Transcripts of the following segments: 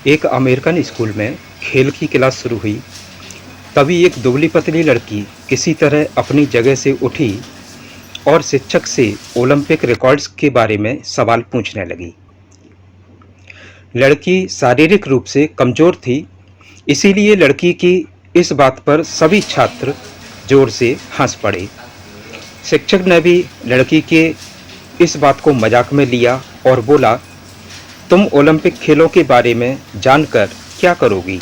एक American school में खेल की क्लास शुरू हुई। तभी एक दुबली पतली लड़की किसी तरह अपनी जगह से उठी और शिक्षक से ओलंपिक रिकॉर्ड्स के बारे में सवाल पूछने लगी। लड़की शारीरिक रूप से कमजोर थी, इसीलिए लड़की की इस बात पर सभी छात्र जोर से हंस पड़े। शिक्षक ने भी लड़की के इस बात को मजाक में लिया और बोला, तुम ओलंपिक खेलों के बारे में जानकर क्या करोगी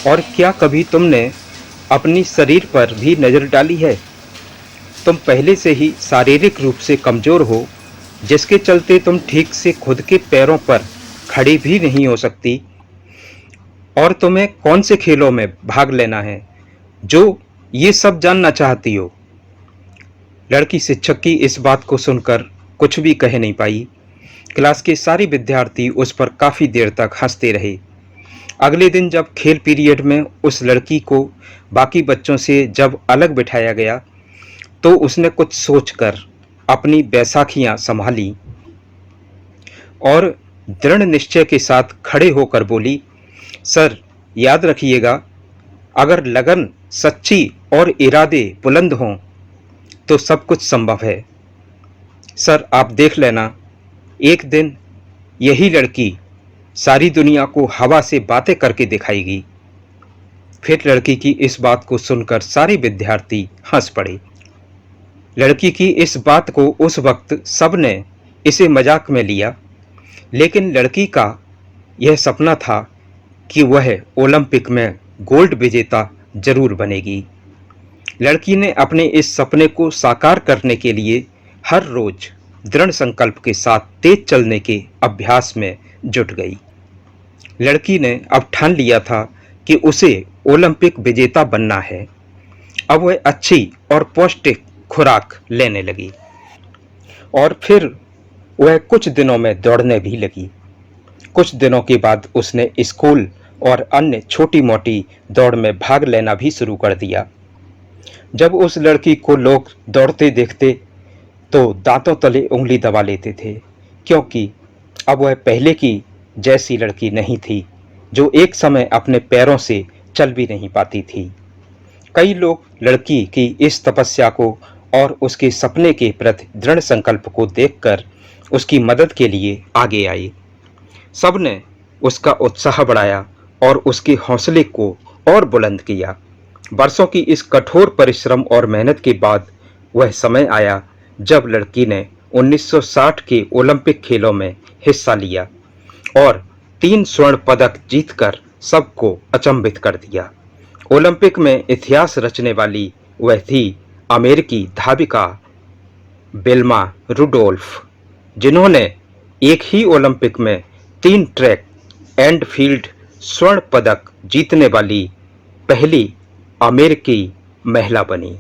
और क्या कभी तुमने अपनी शरीर पर भी नज़र डाली है? तुम पहले से ही शारीरिक रूप से कमज़ोर हो, जिसके चलते तुम ठीक से खुद के पैरों पर खड़ी भी नहीं हो सकती, और तुम्हें कौन से खेलों में भाग लेना है जो ये सब जानना चाहती हो? लड़की शिक्षक की इस बात को सुनकर कुछ भी कह नहीं पाई। क्लास के सारे विद्यार्थी उस पर काफ़ी देर तक हंसते रहे। अगले दिन जब खेल पीरियड में उस लड़की को बाकी बच्चों से जब अलग बिठाया गया, तो उसने कुछ सोचकर अपनी बैसाखियां संभाली और दृढ़ निश्चय के साथ खड़े होकर बोली, सर, याद रखिएगा, अगर लगन सच्ची और इरादे बुलंद हों तो सब कुछ संभव है। सर, आप देख लेना, एक दिन यही लड़की सारी दुनिया को हवा से बातें करके दिखाएगी। फिर लड़की की इस बात को सुनकर सारे विद्यार्थी हंस पड़े। लड़की की इस बात को उस वक्त सबने इसे मजाक में लिया, लेकिन लड़की का यह सपना था कि वह ओलंपिक में गोल्ड विजेता जरूर बनेगी। लड़की ने अपने इस सपने को साकार करने के लिए हर रोज दृढ़ संकल्प के साथ तेज चलने के अभ्यास में जुट गई। लड़की ने अब ठान लिया था कि उसे ओलंपिक विजेता बनना है। अब वह अच्छी और पौष्टिक खुराक लेने लगी और फिर वह कुछ दिनों में दौड़ने भी लगी। कुछ दिनों के बाद उसने स्कूल और अन्य छोटी मोटी दौड़ में भाग लेना भी शुरू कर दिया। जब उस लड़की को लोग दौड़ते देखते तो दांतों तले उंगली दबा लेते थे, क्योंकि अब वह पहले की जैसी लड़की नहीं थी जो एक समय अपने पैरों से चल भी नहीं पाती थी। कई लोग लड़की की इस तपस्या को और उसके सपने के प्रति दृढ़ संकल्प को देखकर उसकी मदद के लिए आगे आए। सबने उसका उत्साह बढ़ाया और उसके हौसले को और बुलंद किया। वर्षों की इस कठोर परिश्रम और मेहनत के बाद वह समय आया जब लड़की ने 1960 के ओलंपिक खेलों में हिस्सा लिया और 3 स्वर्ण पदक जीतकर सबको अचंभित कर दिया। ओलंपिक में इतिहास रचने वाली वह थी अमेरिकी धाविका वेल्मा रुडोल्फ, जिन्होंने एक ही ओलंपिक में 3 ट्रैक एंड फील्ड स्वर्ण पदक जीतने वाली पहली अमेरिकी महिला बनी।